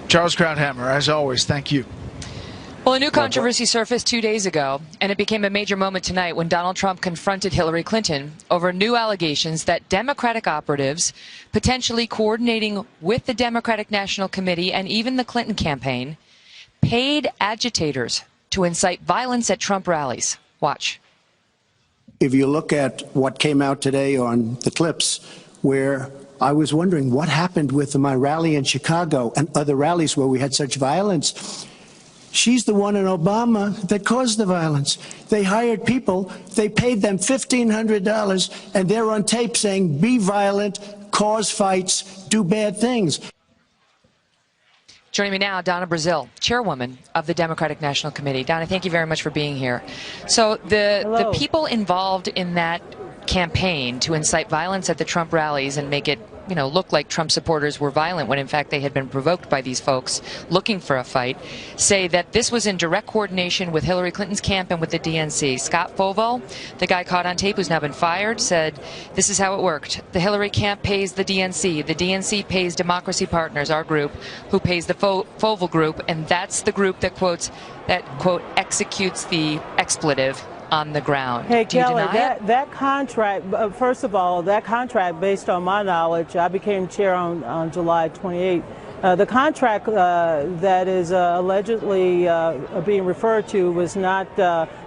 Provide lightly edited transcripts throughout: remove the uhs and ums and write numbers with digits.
Charles Krauthammer, as always, thank you. Well, a new controversy surfaced 2 days ago, and it became a major moment tonight when Donald Trump confronted Hillary Clinton over new allegations that Democratic operatives, potentially coordinating with the Democratic National Committee and even the Clinton campaign, paid agitators to incite violence at Trump rallies. Watch. If you look at what came out today on the clips, where I was wondering what happened with my rally in Chicago and other rallies where we had such violence. She's the one in Obama that caused the violence. They hired people, they paid them $1,500, and they're on tape saying, be violent, cause fights, do bad things. Joining me now, Donna Brazile, chairwoman of the Democratic National Committee. Donna, thank you very much for being here. So the people involved in that campaign to incite violence at the Trump rallies and make it, look like Trump supporters were violent when in fact they had been provoked by these folks looking for a fight, say that this was in direct coordination with Hillary Clinton's camp and with the DNC. Scott Foval, the guy caught on tape who's now been fired, said this is how it worked. The Hillary camp pays the DNC pays Democracy Partners, our group, who pays the Foval group, and that's the group that quote, executes the expletive on the ground. Hey, Do you Kelly, deny it? that contract, first of all, that contract, based on my knowledge, I became chair on July 28th. The contract that is allegedly being referred to was not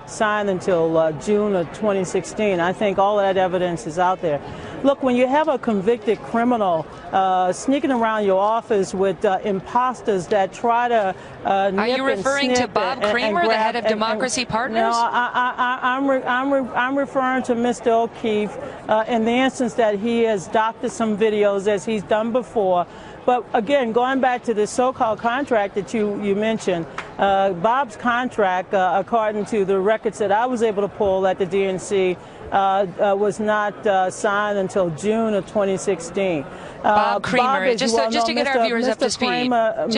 signed until June of 2016. I think all that evidence is out there. Look, when you have a convicted criminal sneaking around your office with imposters that try to Are you referring to Bob Kramer, the head of Democracy Partners? No, I'm referring to Mr. O'Keefe in the instance that he has doctored some videos as he's done before. But again, going back to the so-called contract that you mentioned, Bob's contract, according to the records that I was able to pull at the DNC, was not signed until June of 2016. Bob Kramer, Bob, just to get our viewers up to speed. Let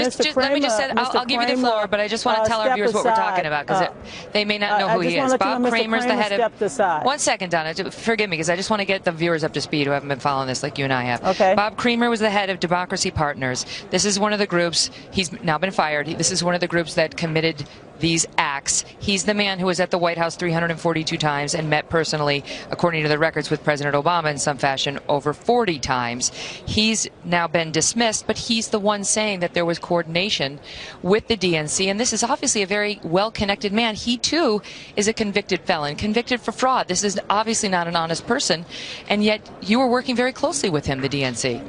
me just say, I'll give you the floor, but I just want to tell our viewers what we're talking about, because they may not know who he is. Bob Kramer's the head of... One second, Donna, forgive me, because I just want to get the viewers up to speed who haven't been following this like you and I have. Okay. Bob Kramer was the head of Democracy Partners. This is one of the groups, he's now been fired, this is one of the groups that committed these acts. He's the man who was at the White House 342 times and met personally, according to the records, with President Obama in some fashion over 40 times. He's now been dismissed, but he's the one saying that there was coordination with the DNC, and this is obviously a very well-connected man. He, too, is a convicted felon, convicted for fraud. This is obviously not an honest person, and yet you were working very closely with him, the DNC.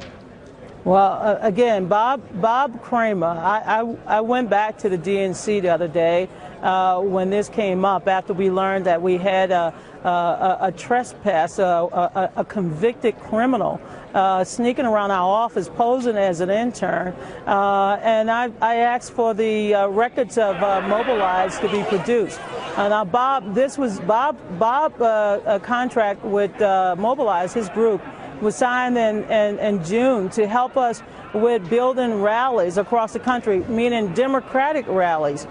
Well, again, Bob Kramer, I went back to the DNC the other day when this came up after we learned that we had a trespass, a convicted criminal sneaking around our office posing as an intern, and I asked for the records of Mobilize to be produced. Now, Bob, this was Bob a contract with Mobilize, his group, was signed in June to help us with building rallies across the country, meaning Democratic rallies.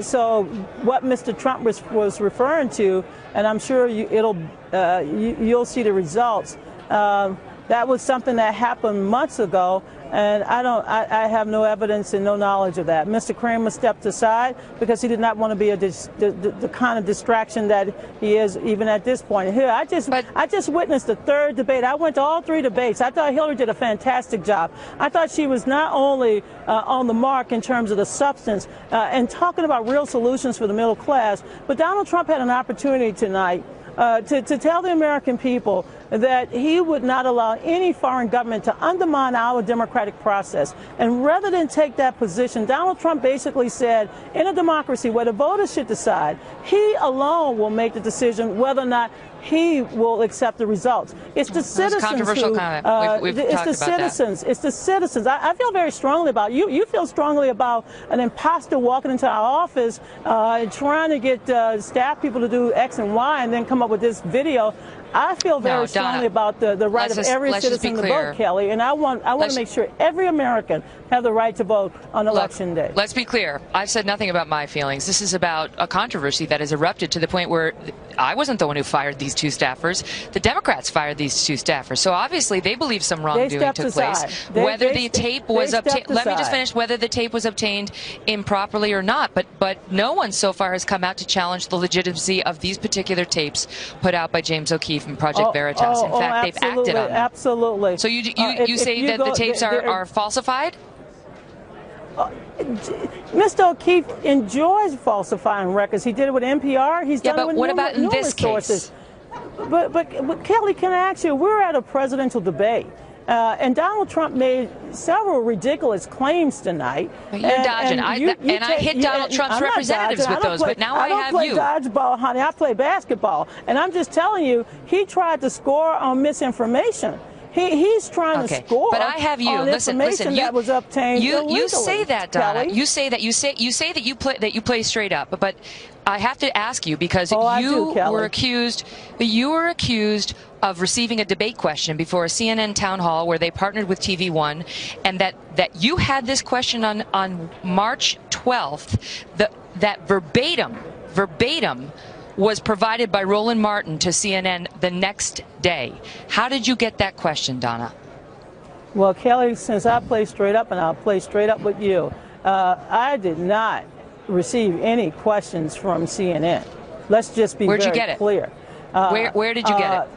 So what Mr. Trump was referring to, and I'm sure you'll see the results, that was something that happened months ago, and I have no evidence and no knowledge of that. Mr. Kramer stepped aside because he did not want to be the kind of distraction that he is even at this point. Here, I just witnessed the third debate. I went to all three debates. I thought Hillary did a fantastic job. I thought she was not only on the mark in terms of the substance and talking about real solutions for the middle class, but Donald Trump had an opportunity tonight to tell the American people that he would not allow any foreign government to undermine our democratic process. And rather than take that position, Donald Trump basically said, in a democracy where the voters should decide, he alone will make the decision whether or not he will accept the results. It's the citizens who, it's the citizens. It's the citizens. I feel very strongly about you. You feel strongly about an imposter walking into our office trying to get staff people to do X and Y and then come up with this video. I feel very strongly about the right of every citizen to vote, Kelly, and I want to make sure every American have the right to vote on Election Day. Let's be clear. I've said nothing about my feelings. This is about a controversy that has erupted to the point where I wasn't the one who fired these two staffers. The Democrats fired these two staffers. So obviously they believe some wrongdoing took place. Whether the tape was obtained, let me just finish, whether the tape was obtained improperly or not, but no one so far has come out to challenge the legitimacy of these particular tapes put out by James O'Keefe and Project Veritas. In fact, they've acted on them. Absolutely. So you say that the tapes are falsified? Mr. O'Keefe enjoys falsifying records. He did it with NPR. He's done it with what about in this sources. But Kelly, can I ask you, we're at a presidential debate. And Donald Trump made several ridiculous claims tonight. But you're dodging. I hit Donald Trump's representatives with those, but now I have you. I don't play dodgeball, honey. I play basketball. And I'm just telling you, he tried to score on misinformation. He's trying to score. But I have you. On listen. That was obtained illegally, you say that, Donna. Kelly. You say that. You say that you play straight up. But I have to ask you because you were accused. You were accused of receiving a debate question before a CNN town hall where they partnered with TV One, and that you had this question on March 12th. That verbatim was provided by Roland Martin to CNN the next day. How did you get that question, Donna? Well, Kelly, since I play straight up, and I'll play straight up with you, I did not receive any questions from CNN. Let's just be very clear. Where did you get it?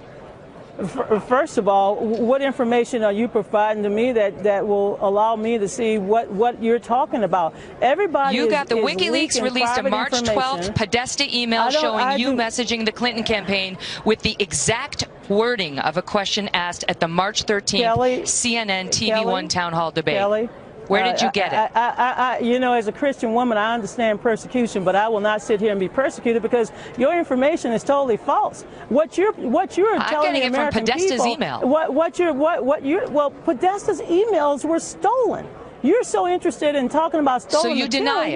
First of all, what information are you providing to me that will allow me to see what you're talking about? Everybody You got the WikiLeaks released a March 12th Podesta email showing you messaging the Clinton campaign with the exact wording of a question asked at the March 13th CNN TV One town hall debate. Kelly, where did you get it? You know, as a Christian woman, I understand persecution, but I will not sit here and be persecuted because your information is totally false. What you're telling the American people, Podesta's email. Well, Podesta's emails were stolen. You're so interested in talking about stolen material. So you deny it.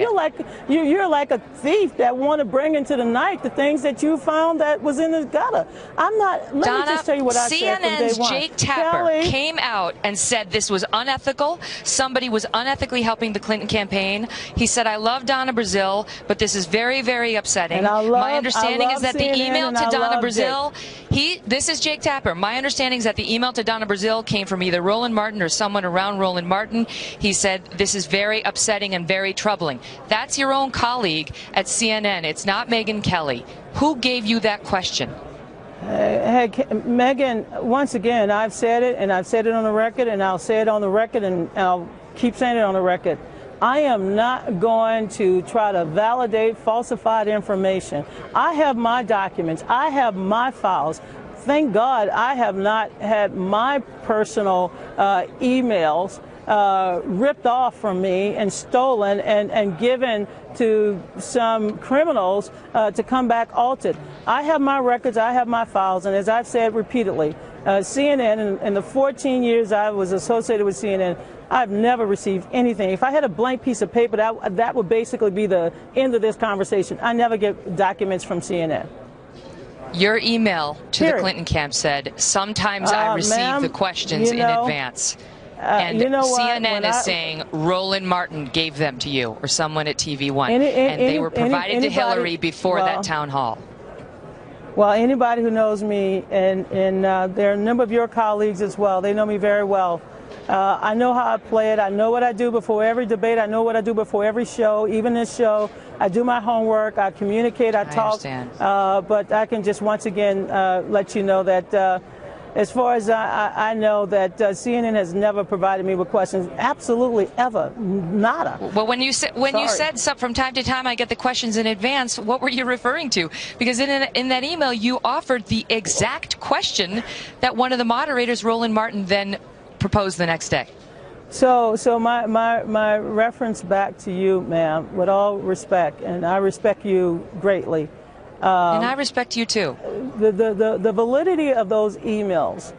You're like a thief that want to bring into the night the things that you found that was in the gutter. I'm not. Let me just tell you what I said from day one. CNN's Jake Tapper came out and said this was unethical. Somebody was unethically helping the Clinton campaign. He said, "I love Donna Brazile, but this is very, very upsetting." My understanding is that the email to Donna Brazile, this is Jake Tapper. My understanding is that the email to Donna Brazile came from either Roland Martin or someone around Roland Martin. He said this is very upsetting and very troubling. That's your own colleague at CNN. It's not Megyn Kelly. Who gave you that question? Hey, Megyn, once again, I've said it, and I've said it on the record, and I'll say it on the record, and I'll keep saying it on the record. I am not going to try to validate falsified information. I have my documents. I have my files. Thank God I have not had my personal emails ripped off from me and stolen and given to some criminals to come back altered. I have my records, I have my files, and as I've said repeatedly, CNN, in the 14 years I was associated with CNN, I've never received anything. If I had a blank piece of paper, that would basically be the end of this conversation. I never get documents from CNN. Your email to the Clinton camp said, sometimes I receive the questions in advance. And CNN is saying Roland Martin gave them to you or someone at TV One, and they were provided to Hillary before that town hall. Well, anybody who knows me, and there are a number of your colleagues as well, they know me very well. I know how I play it. I know what I do before every debate. I know what I do before every show, even this show. I do my homework. I communicate. I talk. But I can just once again let you know that as far as I know, that CNN has never provided me with questions. Absolutely, ever, nada. Well, when you said from time to time I get the questions in advance, what were you referring to? Because in that email you offered the exact question that one of the moderators, Roland Martin, then proposed the next day. So my reference back to you, ma'am, with all respect, and I respect you greatly. And I respect you too. The validity of those emails,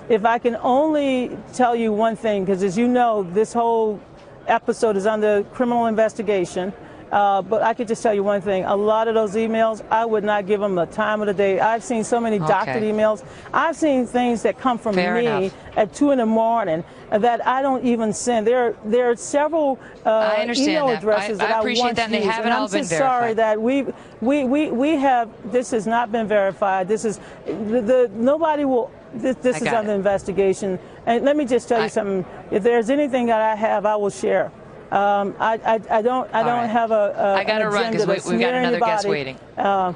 if I can only tell you one thing, because as you know, this whole episode is under criminal investigation, But I could just tell you one thing. A lot of those emails, I would not give them the time of the day. I've seen so many doctored emails. I've seen things that come from me at 2 in the morning that I don't even send. There are several email addresses that I once used, and I'm just sorry that we have. This has not been verified. This is nobody will. This is under investigation. And let me just tell you something. If there's anything that I have, I will share. I don't have I got to run because we've got another guest waiting. I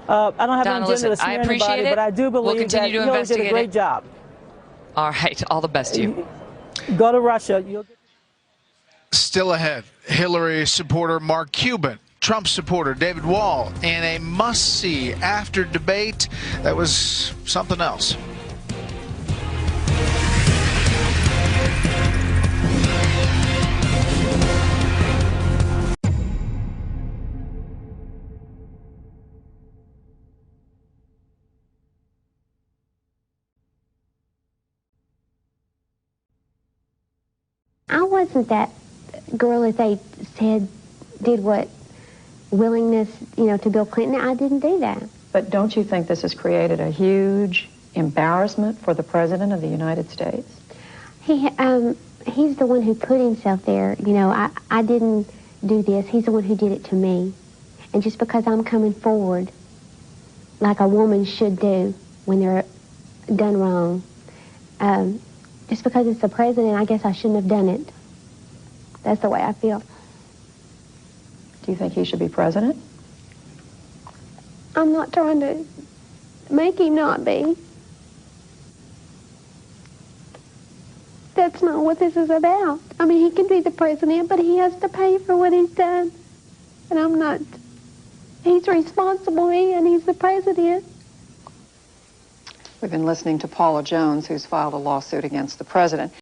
don't have Donna, an agenda to smear anybody, but I do believe that Hillary did a great job. All right, all the best to you. Go to Russia. Still ahead, Hillary supporter Mark Cuban, Trump supporter David Wall, and a must-see after debate that was something else. I wasn't that girl that they said did what willingness, to Bill Clinton. I didn't do that. But don't you think this has created a huge embarrassment for the President of the United States? He's the one who put himself there. I didn't do this. He's the one who did it to me. And just because I'm coming forward like a woman should do when they're done wrong, just because it's the President, I guess I shouldn't have done it. That's the way I feel. Do you think he should be president? I'm not trying to make him not be. That's not what this is about. I mean, he can be the president, but he has to pay for what he's done. And I'm not. He's responsible, and he's the president. We've been listening to Paula Jones, who's filed a lawsuit against the President.